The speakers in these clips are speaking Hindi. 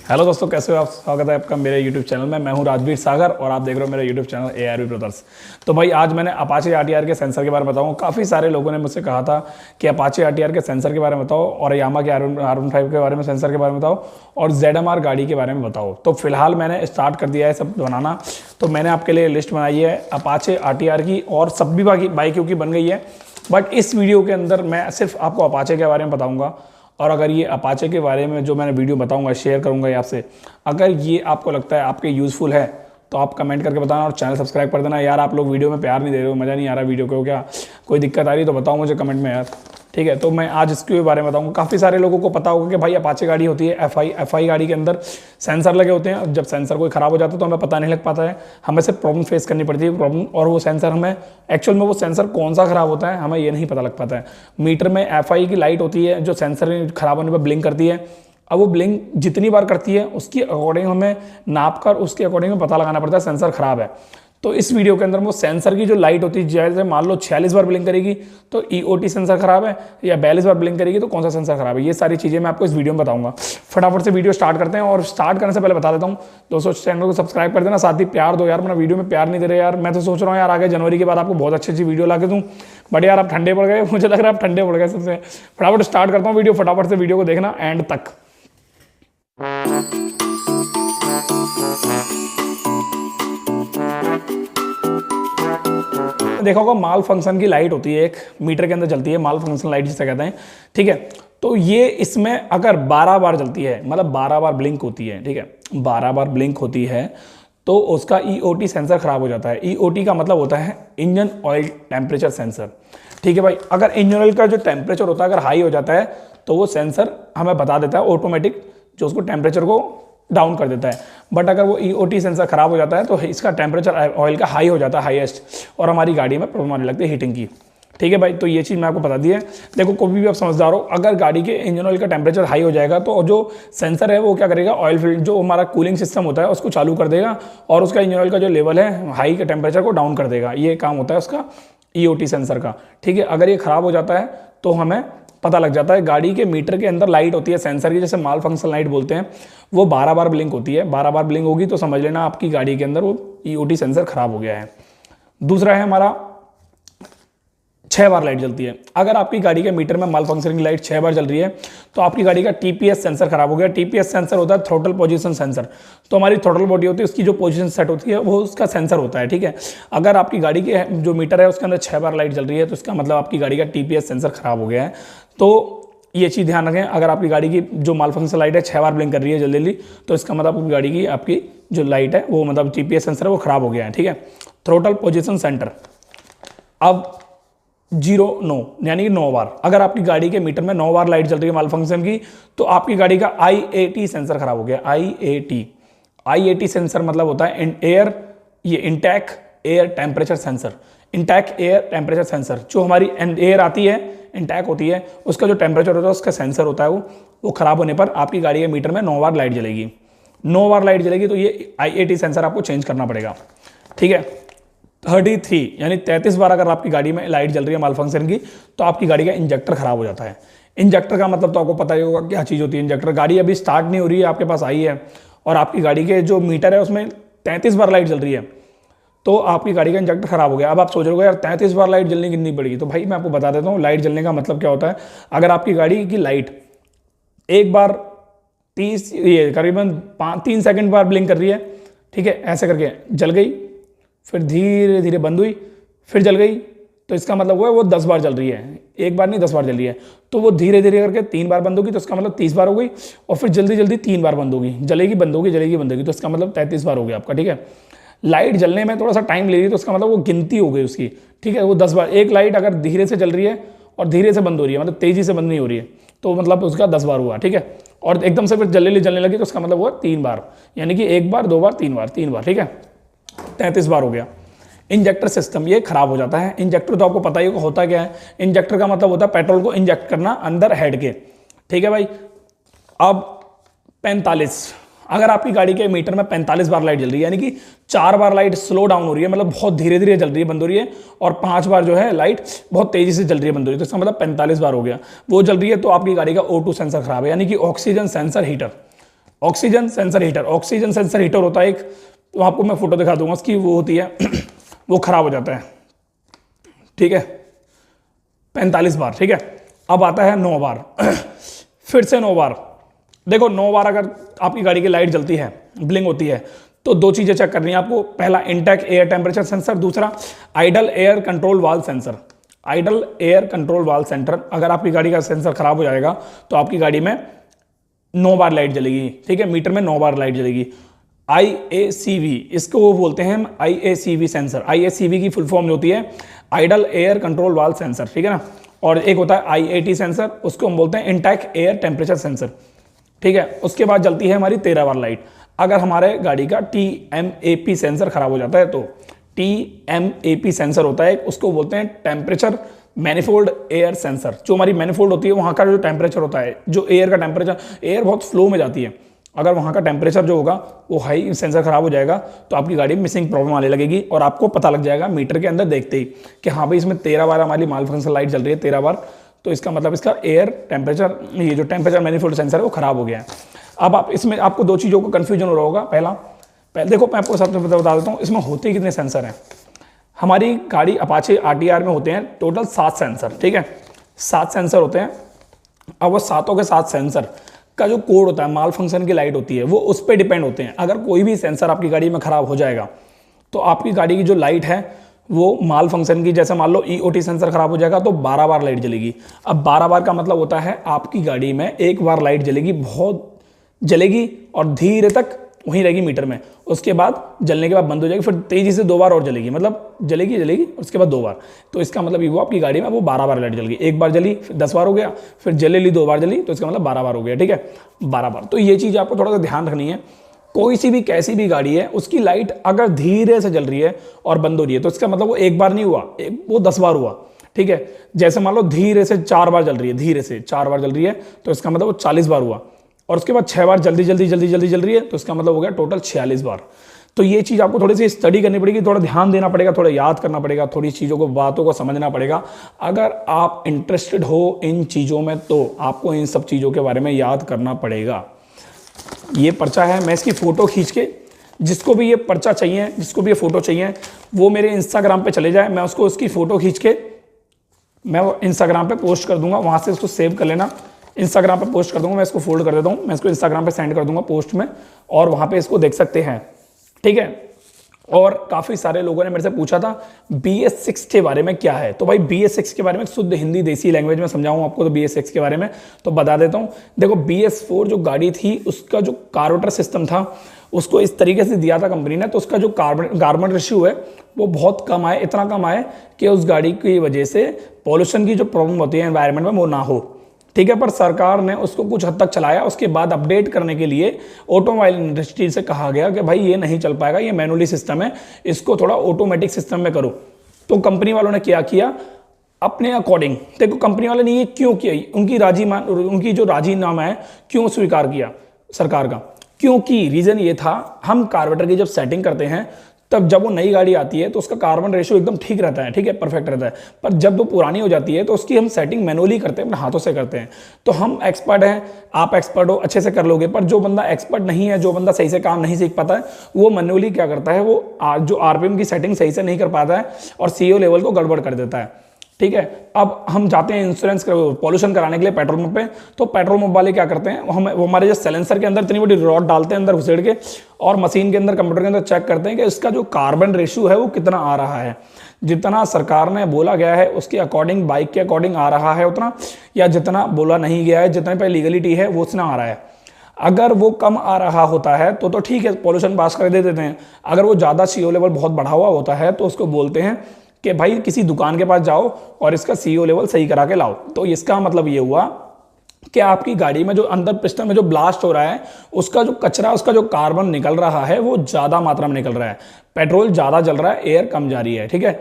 हेलो दोस्तों, कैसे हो आप? स्वागत है आपका मेरे यूट्यूब चैनल में। मैं हूं राजवीर सागर और आप देख रहे हो मेरा यूट्यूब चैनल ARV ब्रदर्स। तो भाई आज मैंने अपाचे RTR के सेंसर के बारे में बताऊंगा। काफ़ी सारे लोगों ने मुझसे कहा था कि अपाचे RTR के सेंसर के बारे में बताओ और यामा के R15 के बारे में सेंसर के बारे में बताओ और ZMR गाड़ी के बारे में बताओ। तो फिलहाल मैंने स्टार्ट कर दिया है सब बनाना। तो मैंने आपके लिए लिस्ट बनाई है अपाचे RTR की और सब भी बाइकों की बन गई है। बट इस वीडियो के अंदर मैं सिर्फ आपको अपाचे के बारे में बताऊँगा। और अगर ये अपाचे के बारे में जो मैंने वीडियो बताऊंगा शेयर करूंगा ये आपसे, अगर ये आपको लगता है आपके यूज़फुल है तो आप कमेंट करके बताना और चैनल सब्सक्राइब कर देना। यार आप लोग वीडियो में प्यार नहीं दे रहे हो, मज़ा नहीं आ रहा वीडियो को, क्या कोई दिक्कत आ रही है तो बताओ मुझे कमेंट में यार, ठीक है। तो मैं आज इसके बारे में बताऊंगा। काफ़ी सारे लोगों को पता होगा कि भाई अपाचे गाड़ी होती है FI गाड़ी के अंदर सेंसर लगे होते हैं। जब सेंसर कोई ख़राब हो जाता है तो हमें पता नहीं लग पाता है, हमें सिर्फ प्रॉब्लम फेस करनी पड़ती है प्रॉब्लम। और वो सेंसर हमें एक्चुअल में वो सेंसर कौन सा ख़राब होता है हमें ये नहीं पता लग पाता है। मीटर में FI की लाइट होती है जो सेंसर ख़राब होने पर ब्लिंक करती है। अब वो ब्लिंक जितनी बार करती है उसकी अकॉर्डिंग हमें नाप कर उसके अकॉर्डिंग में पता लगाना पड़ता है सेंसर ख़राब है। तो इस वीडियो के अंदर वो सेंसर की जो लाइट होती है, जैसे मान लो 46 बार ब्लिंक करेगी तो EOT सेंसर खराब है, या 42 बार ब्लिंक करेगी तो कौन सा सेंसर खराब है। ये सारी चीज़ें मैं आपको इस वीडियो में बताऊंगा। फटाफट से वीडियो स्टार्ट करते हैं। और स्टार्ट करने से पहले बता देता हूँ दोस्तों, चैनल को सब्सक्राइब कर देना, साथ ही प्यार दो यार। मेरा वीडियो में प्यार नहीं दे रहे यार। मैं तो सोच रहा हूँ यार आगे जनवरी के बाद आपको बहुत अच्छी वीडियो ला के दूँ, बट यार आप ठंडे पड़ गए, मुझे लग रहा है आप ठंडे पड़ गए सबसे। फटाफट स्टार्ट करता हूँ वीडियो, फटाफट से वीडियो को देखना एंड तक। देखा होगा माल फंक्शन की लाइट होती है, एक मीटर के अंदर जलती है, माल फंक्शन लाइट जिसे कहते हैं, ठीक है। तो ये इसमें अगर 12 बार जलती है, मतलब 12 बार ब्लिंक होती है, ठीक है, 12 बार ब्लिंक होती है तो उसका EOT सेंसर खराब हो जाता है। EOT का मतलब होता है इंजन ऑयल टेम्परेचर सेंसर, ठीक है भाई। अगर इंजन ऑयल का जो टेम्परेचर होता है अगर हाई हो जाता है तो वो सेंसर हमें बता देता है ऑटोमेटिक, जो उसको टेम्परेचर को डाउन कर देता है। बट अगर वो EOT सेंसर खराब हो जाता है तो इसका टेम्परेचर ऑयल का हाई हो जाता है, हाईएस्ट, और हमारी गाड़ी में प्रॉब्लम आने लगती है हीटिंग की, ठीक है भाई। तो ये चीज़ मैं आपको बता दी है। देखो कभी भी आप समझदार हो, अगर गाड़ी के इंजन ऑयल का टेम्परेचर हाई हो जाएगा तो जो सेंसर है वो क्या करेगा, ऑयल फिल्टर जो हमारा कूलिंग सिस्टम होता है उसको चालू कर देगा और उसका इंजन ऑयल का जो लेवल है हाई के टेम्परेचर को डाउन कर देगा। ये काम होता है उसका EOT सेंसर का, ठीक है। अगर ये खराब हो जाता है तो हमें पता लग जाता है। गाड़ी के मीटर के अंदर लाइट होती है सेंसर की, जैसे माल फंक्शन लाइट बोलते हैं, वो 12 बार ब्लिंक होती है। 12 बार ब्लिंक होगी तो समझ लेना आपकी गाड़ी के अंदर वो EOT सेंसर खराब हो गया है। दूसरा है हमारा 6 बार लाइट जलती है। अगर आपकी गाड़ी के मीटर में माल फंक्शन की लाइट 6 बार जल रही है तो आपकी गाड़ी का TPS सेंसर खराब हो गया। TPS सेंसर होता है थ्रोटल पोजीशन सेंसर। तो हमारी थ्रोटल बॉडी होती है, उसकी जो पोजीशन सेट होती है वो उसका सेंसर होता है, ठीक है। अगर आपकी गाड़ी के जो मीटर है उसके अंदर 6 बार लाइट जल रही है तो इसका मतलब आपकी गाड़ी का TPS सेंसर खराब हो गया है। तो ये चीज़ ध्यान रखें, अगर आपकी गाड़ी की जो माल फंक्शन लाइट है 6 बार ब्लिंक कर रही है जल्दी तो इसका मतलब आपकी गाड़ी की आपकी जो लाइट है वो मतलब TPS सेंसर है वो खराब हो गया है, ठीक है। थ्रोटल पोजीशन सेंटर अब 0-9 यानी कि 9 बार। अगर आपकी गाड़ी के मीटर में 9 बार लाइट चल रही है माल फंक्शन की तो आपकी गाड़ी का IAT सेंसर खराब हो गया। IAT सेंसर मतलब होता है एयर, ये intake air temperature sensor. Intake air temperature sensor, जो हमारी एयर आती है इंटैक होती है उसका जो टेम्परेचर होता है उसका सेंसर होता है वो खराब होने पर आपकी गाड़ी के मीटर में 9 बार लाइट जलेगी। 9 बार लाइट जलेगी तो ये IAT सेंसर आपको चेंज करना पड़ेगा, ठीक है। 33 यानी 33 बार अगर आपकी गाड़ी में लाइट जल रही है माल फंक्शन की तो आपकी गाड़ी का इंजेक्टर खराब हो जाता है। इंजेक्टर का मतलब तो आपको पता ही होगा क्या चीज़ होती है इंजेक्टर। गाड़ी अभी स्टार्ट नहीं हो रही है, आपके पास आई है और आपकी गाड़ी के जो मीटर है उसमें 33 बार लाइट जल रही है तो आपकी गाड़ी का इंजेक्टर खराब हो गया। अब आप सोच रहे हो यार 33 बार लाइट जलने कितनी पड़ेगी, तो भाई मैं आपको बता देता हूँ लाइट जलने का मतलब क्या होता है। अगर आपकी गाड़ी की लाइट एक बार 30 ये करीबन 3 सेकंड बार ब्लिंक कर रही है, ठीक है, ऐसे करके जल गई, फिर धीरे धीरे बंद हुई, फिर जल गई, तो इसका मतलब वो है वो 10 बार जल रही है। एक बार नहीं 10 बार जल रही है। तो वो धीरे धीरे करके 3 बार बंद होगी तो इसका मतलब 30 बार हो गई, और फिर जल्दी जल्दी 3 बार बंद होगी, जलेगी बंद होगी, जलेगी बंद होगी, तो इसका मतलब 33 बार हो गया आपका, ठीक है। लाइट जलने में थोड़ा सा टाइम ले रही है तो उसका मतलब वो गिनती हो गई उसकी, ठीक है। वो 10 बार, एक लाइट अगर धीरे से जल रही है और धीरे से बंद हो रही है, मतलब तेजी से बंद नहीं हो रही है, तो मतलब उसका 10 बार हुआ, ठीक है। और एकदम से फिर जलने लगी तो उसका मतलब हुआ 3 बार, यानी कि 1 बार 2 बार 3 बार 3 बार, ठीक है, 33 बार हो गया। इंजेक्टर सिस्टम ये खराब हो जाता है। इंजेक्टर तो आपको पता ही होता क्या है। इंजेक्टर का मतलब होता है पेट्रोल को इंजेक्ट करना अंदर हेड के, ठीक है भाई। अब 45, अगर आपकी गाड़ी के मीटर में 45 बार लाइट जल रही है, यानी कि 4 बार लाइट स्लो डाउन हो रही है, मतलब बहुत धीरे धीरे जल रही है, बंद हो रही है, और 5 बार जो है लाइट बहुत तेजी से जल रही है, बंद हो रही है, तो इसका मतलब 45 बार हो गया। वो जल रही है तो आपकी गाड़ी का O2 सेंसर खराब है, यानी कि oxygen sensor heater. Oxygen sensor heater, oxygen sensor heater होता है एक, तो आपको मैं फोटो दिखा दूंगा उसकी, वो होती है वो खराब हो जाता है, ठीक है, 45 बार, ठीक है। अब आता है 9 बार फिर से 9 बार। देखो 9 बार अगर आपकी गाड़ी की लाइट जलती है, ब्लिंक होती है, तो दो चीजें चेक करनी है आपको। पहला इनटेक एयर टेम्परेचर सेंसर, दूसरा idle air control valve sensor. Idle air control valve centre, अगर आपकी गाड़ी का सेंसर खराब हो जाएगा तो आपकी गाड़ी में 9 बार लाइट जलेगी, ठीक है, मीटर में 9 बार लाइट जलेगी। IACV, इसको वो बोलते हैं IACV सेंसर। IACV की फुल फॉर्म होती है idle air control valve sensor, ठीक है ना। और एक होता है IAT सेंसर, उसको हम बोलते हैं इनटेक एयर टेम्परेचर सेंसर, ठीक है। उसके बाद जलती है हमारी 13 बार लाइट। अगर हमारे गाड़ी का TMAP सेंसर खराब हो जाता है तो TMAP सेंसर होता है, उसको बोलते हैं टेम्परेचर मैनिफोल्ड एयर सेंसर। जो हमारी मैनिफोल्ड होती है वहाँ का जो टेम्परेचर होता है, जो एयर का टेम्परेचर, एयर बहुत फ्लो में जाती है, अगर वहाँ का टेम्परेचर जो होगा वो हाई, सेंसर खराब हो जाएगा तो आपकी गाड़ी में मिसिंग प्रॉब्लम आने लगेगी और आपको पता लग जाएगा मीटर के अंदर देखते ही कि हाँ भाई इसमें 13 बार हमारी माल फंक्शन लाइट जल रही है, 13 बार, तो इसका मतलब इसका एयर टेम्परेचर, ये जो टेम्परेचर मैनिफोल्ड सेंसर है वो खराब हो गया है। अब आप इसमें आपको दो चीज़ों को कन्फ्यूजन हो रहा होगा। पहले देखो मैं आपको सबसे बता देता हूँ इसमें होते कितने सेंसर हैं। हमारी गाड़ी अपाचे RTR में होते हैं टोटल 7 सेंसर, ठीक है, 7 सेंसर होते हैं। अब वो सातों के 7 सेंसर का जो कोड होता है, माल फंक्शन की लाइट होती है, वो उस पर डिपेंड होते हैं। अगर कोई भी सेंसर आपकी गाड़ी में खराब हो जाएगा तो आपकी गाड़ी की जो लाइट है वो माल फंक्शन की, जैसे मान लो EOT सेंसर खराब हो जाएगा तो 12 बार लाइट जलेगी। अब 12 बार का मतलब होता है आपकी गाड़ी में एक बार लाइट जलेगी, बहुत जलेगी और धीरे तक वहीं रहेगी मीटर में, उसके बाद जलने के बाद बंद हो जाएगी, फिर तेजी से 2 बार और जलेगी, मतलब जलेगी उसके बाद 2 बार। तो इसका मतलब ये वो आपकी गाड़ी में वो 12 बार लाइट जल गई। एक बार जली फिर 10 बार हो गया, फिर जले ली 2 बार जली, तो इसका मतलब 12 बार हो गया, ठीक है, 12 बार। तो ये चीज़ आपको थोड़ा सा ध्यान रखनी है। कोई सी भी कैसी भी गाड़ी है उसकी लाइट अगर धीरे से जल रही है और बंद हो रही है तो इसका मतलब वो एक बार नहीं हुआ, वो 10 बार हुआ, ठीक है। जैसे मान लो धीरे से 4 बार जल रही है, धीरे से 4 बार जल रही है तो इसका मतलब वो 40 बार हुआ, और उसके बाद 6 बार जल्दी जल रही है तो इसका मतलब हो गया टोटल 46 बार। तो ये चीज़ आपको थोड़ी सी स्टडी करनी पड़ेगी, थोड़ा ध्यान देना पड़ेगा, थोड़ा याद करना पड़ेगा, थोड़ी चीज़ों को, बातों को समझना पड़ेगा। अगर आप इंटरेस्टेड हो इन चीज़ों में तो आपको इन सब चीज़ों के बारे में याद करना पड़ेगा। ये पर्चा है, मैं इसकी फ़ोटो खींच के, जिसको भी ये पर्चा चाहिए, जिसको भी ये फ़ोटो चाहिए, वो मेरे इंस्टाग्राम पे चले जाए, मैं उसको उसकी फ़ोटो खींच के मैं वो इंस्टाग्राम पे पोस्ट कर दूंगा, वहाँ से उसको सेव कर लेना, इंस्टाग्राम पे पोस्ट कर दूंगा, मैं इसको फोल्ड कर देता हूँ, मैं इसको इंस्टाग्राम पे सेंड कर दूंगा पोस्ट में, और वहाँ पे इसको देख सकते हैं, ठीक है। और काफ़ी सारे लोगों ने मेरे से पूछा था BS6 के बारे में क्या है, तो भाई BS6 के बारे में शुद्ध हिंदी देसी लैंग्वेज में समझाऊँ आपको तो BS6 के बारे में तो बता देता हूँ। देखो BS4 जो गाड़ी थी उसका जो कार्बोरेटर सिस्टम था उसको इस तरीके से दिया था कंपनी ने, तो उसका जो कार्बन रेशियो है वो बहुत कम आए, इतना कम आए कि उस गाड़ी की वजह से पॉल्यूशन की जो प्रॉब्लम होती है एनवायरनमेंट में वो ना हो, ठीक है। पर सरकार ने उसको कुछ हद तक चलाया, उसके बाद अपडेट करने के लिए ऑटोमोबाइल इंडस्ट्री से कहा गया कि भाई ये नहीं चल पाएगा, ये मैनुअली सिस्टम है, इसको थोड़ा ऑटोमेटिक सिस्टम में करो। तो कंपनी वालों ने क्या किया, अपने अकॉर्डिंग, देखो कंपनी वालों ने ये क्यों किया, उनकी जो राजीनामा है क्यों स्वीकार किया सरकार का, क्योंकि रीजन ये था, हम कार्बोरेटर की जब सेटिंग करते हैं तब जब वो नई गाड़ी आती है तो उसका कार्बन रेशियो एकदम ठीक रहता है, ठीक है, परफेक्ट रहता है। पर जब वो पुरानी हो जाती है तो उसकी हम सेटिंग मैनुअली करते हैं, अपने हाथों से करते हैं। तो हम एक्सपर्ट हैं, आप एक्सपर्ट हो, अच्छे से कर लोगे, पर जो बंदा एक्सपर्ट नहीं है, जो बंदा सही से काम नहीं सीख पाता है, वो मैनुअली क्या करता है, वो जो RPM की सेटिंग सही से नहीं कर पाता है और CO लेवल को गड़बड़ कर देता है, ठीक है। अब हम जाते हैं इंश्योरेंस पॉल्यूशन कराने के लिए पेट्रोल पंप पे, तो पेट्रोल पंप वाले क्या करते हैं, वो हमारे जो साइलेंसर के अंदर इतनी बड़ी रॉड डालते हैं अंदर घुसेड़ के, और मशीन के अंदर, कंप्यूटर के अंदर चेक करते हैं कि इसका जो कार्बन रेशियो है वो कितना आ रहा है, जितना सरकार ने बोला गया है उसके अकॉर्डिंग, बाइक के अकॉर्डिंग आ रहा है उतना, या जितना बोला नहीं गया है, जितने पे लीगलिटी है वो उतना आ रहा है। अगर वो कम आ रहा होता है तो ठीक है, पॉल्यूशन पास कर दे देते हैं। अगर वो ज़्यादा CO लेवल बहुत बढ़ा हुआ होता है तो उसको बोलते हैं कि भाई किसी दुकान के पास जाओ और इसका CO लेवल सही करा के लाओ। तो इसका मतलब ये हुआ कि आपकी गाड़ी में जो अंदर पिस्टन में जो ब्लास्ट हो रहा है, उसका जो कचरा, उसका जो कार्बन निकल रहा है वो ज़्यादा मात्रा में निकल रहा है, पेट्रोल ज़्यादा जल रहा है, एयर कम जा रही है, ठीक है।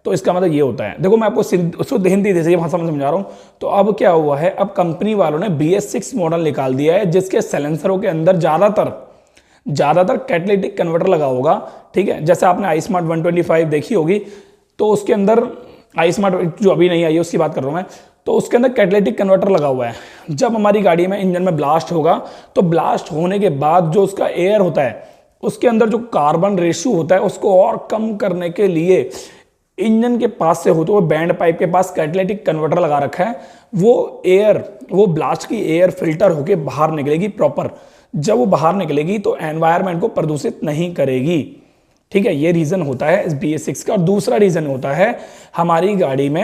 तो इसका मतलब ये होता है। देखो मैं आपको शुद्ध हिंदी जैसे भाषा में समझा रहा हूँ। तो अब क्या हुआ है, अब कंपनी वालों ने BS6 मॉडल निकाल दिया है जिसके साइलेंसरों के अंदर ज़्यादातर कैटालिटिक कन्वर्टर लगा होगा, ठीक है। जैसे आपने आई स्मार्ट 125 देखी होगी, तो उसके अंदर आई स्मार्ट जो अभी नहीं आई है उसकी बात कर रहा हूँ मैं, तो उसके अंदर कैटालिटिक कन्वर्टर लगा हुआ है। जब हमारी गाड़ी में इंजन में ब्लास्ट होगा तो ब्लास्ट होने के बाद जो उसका एयर होता है उसके अंदर जो कार्बन रेशियो होता है उसको और कम करने के लिए इंजन के पास से होते हुए बैंड पाइप के पास कैटालिटिक कन्वर्टर लगा रखा है। वो ब्लास्ट की एयर फिल्टर होके बाहर निकलेगी प्रॉपर। जब वो बाहर निकलेगी तो एनवायरनमेंट को प्रदूषित नहीं करेगी। ठीक है, ये रीजन होता है इस BS6 का। और दूसरा रीजन होता है हमारी गाड़ी में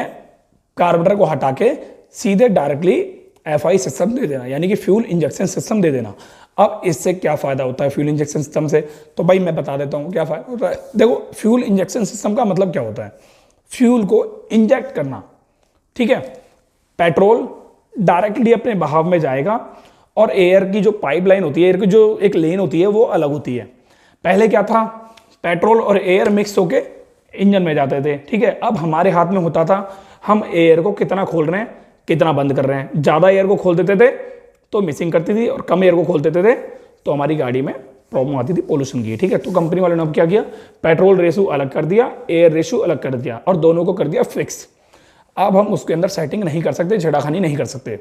कार्बोरेटर को हटा के सीधे डायरेक्टली FI सिस्टम दे देना, यानी कि फ्यूल इंजेक्शन सिस्टम दे देना। अब इससे क्या फायदा होता है फ्यूल इंजेक्शन सिस्टम से, तो भाई मैं बता देता हूँ क्या फायदा होता है। देखो, फ्यूल इंजेक्शन सिस्टम का मतलब क्या होता है, फ्यूल को इंजेक्ट करना। ठीक है, पेट्रोल डायरेक्टली अपने बहाव में जाएगा और एयर की जो पाइपलाइन होती है, एयर की जो एक लेन होती है वो अलग होती है। पहले क्या था, पेट्रोल और एयर मिक्स होके इंजन में जाते थे। ठीक है, अब हमारे हाथ में होता था हम एयर को कितना खोल रहे हैं कितना बंद कर रहे हैं। ज्यादा एयर को खोल देते थे तो मिसिंग करती थी और कम एयर को खोल देते थे तो हमारी गाड़ी में प्रॉब्लम आती थी पोल्यूशन की। ठीक है, तो कंपनी वालों ने अब क्या किया, पेट्रोल रेशियो अलग कर दिया, एयर रेशियो अलग कर दिया और दोनों को कर दिया फिक्स। अब हम उसके अंदर सेटिंग नहीं कर सकते, छेड़ाखानी नहीं कर सकते।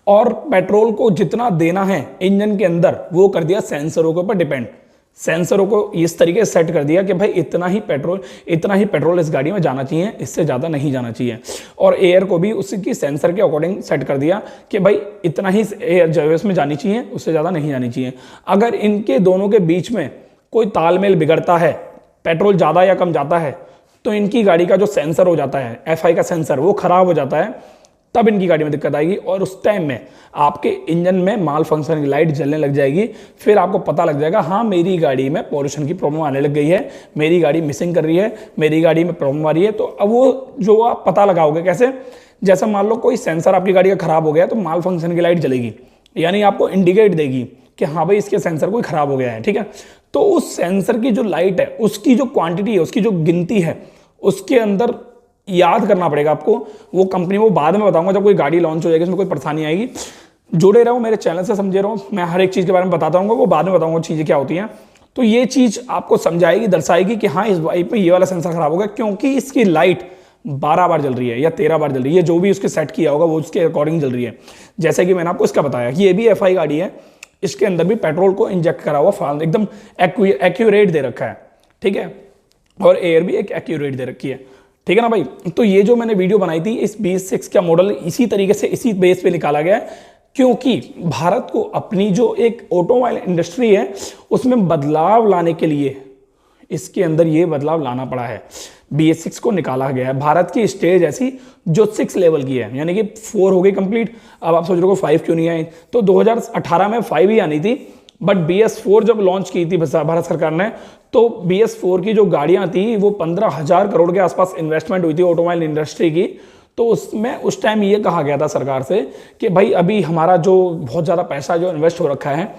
और पेट्रोल को जितना देना है इंजन के अंदर वो कर दिया सेंसरों के ऊपर डिपेंड। सेंसरों को इस तरीके से सेट कर दिया कि भाई इतना ही पेट्रोल इस गाड़ी में जाना चाहिए, इससे ज़्यादा नहीं जाना चाहिए। और एयर को भी उसकी सेंसर के अकॉर्डिंग सेट कर दिया कि भाई इतना ही एयर जो इसमें जानी चाहिए, उससे ज़्यादा नहीं जानी चाहिए। अगर इनके दोनों के बीच में कोई तालमेल बिगड़ता है, पेट्रोल ज़्यादा या कम जाता है, तो इनकी गाड़ी का जो सेंसर हो जाता है, FI का सेंसर, वो खराब हो जाता है। तब इनकी गाड़ी में दिक्कत आएगी और उस टाइम में आपके इंजन में माल फंक्शन की लाइट जलने लग जाएगी। फिर आपको पता लग जाएगा हाँ मेरी गाड़ी में पॉल्यूशन की प्रॉब्लम आने लग गई है, मेरी गाड़ी मिसिंग कर रही है, मेरी गाड़ी में प्रॉब्लम आ रही है। तो अब वो जो आप पता लगाओगे कैसे, जैसा मान लो कोई सेंसर आपकी गाड़ी का खराब हो गया तो माल फंक्शन की लाइट जलेगी, यानी आपको इंडिकेट देगी कि हाँ भाई इसके सेंसर कोई खराब हो गया है। ठीक है, तो उस सेंसर की जो लाइट है उसकी जो क्वांटिटी है, उसकी जो गिनती है, उसके अंदर याद करना पड़ेगा आपको। वो कंपनी वो बाद में बताऊंगा जब कोई गाड़ी लॉन्च हो जाएगी, उसमें कोई परेशानी आएगी। जुड़े रहो मेरे चैनल से, समझे रहो, मैं हर एक चीज़ के बारे में बताता हूँ, वो बाद में बताऊंगा चीज़ें क्या होती हैं। तो ये चीज़ आपको समझाएगी, दर्शाएगी कि हाँ इस बाइक में ये वाला सेंसर खराब हो गया क्योंकि इसकी लाइट 12 बार जल रही है या 13 बार जल रही है, जो भी उसके सेट किया होगा वो उसके अकॉर्डिंग जल रही है। जैसे कि मैंने आपको इसका बताया कि ये भी FI गाड़ी है, इसके अंदर भी पेट्रोल को इंजेक्ट करा हुआ एकदम एक्यूरेट दे रखा है। ठीक है, और एयर भी एक एक्यूरेट दे रखी है। ठीक है ना भाई, तो ये जो मैंने वीडियो बनाई थी इस BS6 का मॉडल इसी तरीके से इसी बेस पे निकाला गया है, क्योंकि भारत को अपनी जो एक ऑटोमोबाइल इंडस्ट्री है उसमें बदलाव लाने के लिए इसके अंदर ये बदलाव लाना पड़ा है। BS6 को निकाला गया है। भारत की स्टेज ऐसी जो 6 लेवल की है, यानी कि 4 हो गई कंप्लीट। अब आप सोच रहे हो 5 क्यों नहीं आई, तो 2018 में 5 ही आनी थी, बट BS4 जब लॉन्च की थी भारत सरकार ने, तो BS4 की जो गाड़ियां थी वो 15,000 करोड़ के आसपास इन्वेस्टमेंट हुई थी ऑटोमोबाइल इंडस्ट्री की। तो उसमें उस टाइम ये कहा गया था सरकार से कि भाई अभी हमारा जो बहुत ज़्यादा पैसा जो इन्वेस्ट हो रखा है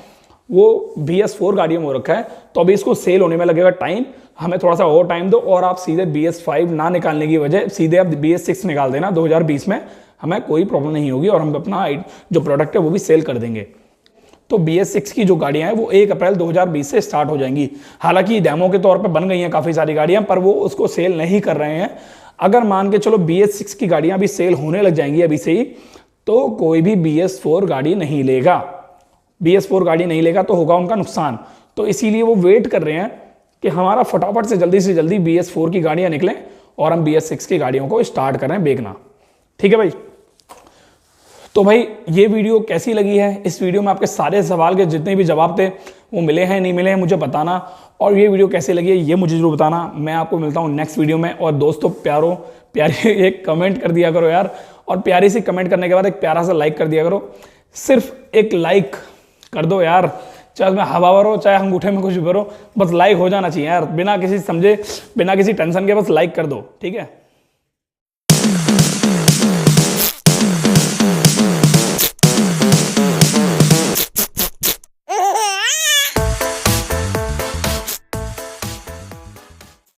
वो BS4 गाड़ियों में हो रखा है, तो अभी इसको सेल होने में लगेगा टाइम, हमें थोड़ा सा और टाइम दो और आप सीधे BS5 ना निकालने की वजह सीधे आप BS6 निकाल देना 2020 में, हमें कोई प्रॉब्लम नहीं होगी और हम अपना जो प्रोडक्ट है वो भी सेल कर देंगे। तो BS6 की जो गाड़ियां हैं वो 1 अप्रैल 2020 से स्टार्ट हो जाएंगी। हालांकि डेमो के तौर पे बन गई हैं काफ़ी सारी गाड़ियां, पर वो उसको सेल नहीं कर रहे हैं। अगर मान के चलो BS6 की गाड़ियां भी सेल होने लग जाएंगी अभी से ही, तो कोई भी BS4 गाड़ी नहीं लेगा। BS4 गाड़ी नहीं लेगा तो होगा उनका नुकसान। तो इसीलिए वो वेट कर रहे हैं कि हमारा फटाफट से जल्दी BS4 की गाड़ियां निकलें और हम BS6 की गाड़ियों को स्टार्ट करें बेचना। ठीक है भाई, तो भाई ये वीडियो कैसी लगी है, इस वीडियो में आपके सारे सवाल के जितने भी जवाब थे वो मिले हैं नहीं मिले हैं मुझे बताना, और ये वीडियो कैसी लगी है ये मुझे जरूर बताना। मैं आपको मिलता हूँ नेक्स्ट वीडियो में। और दोस्तों प्यारे एक कमेंट कर दिया करो यार, और प्यारी सी कमेंट करने के बाद एक प्यारा सा लाइक कर दिया करो। सिर्फ एक लाइक कर दो यार, चाहे उसमें हवा भरो चाहे अंगूठे में कुछ भरो, बस लाइक हो जाना चाहिए यार, बिना किसी समझे बिना किसी टेंशन के बस लाइक कर दो। ठीक है।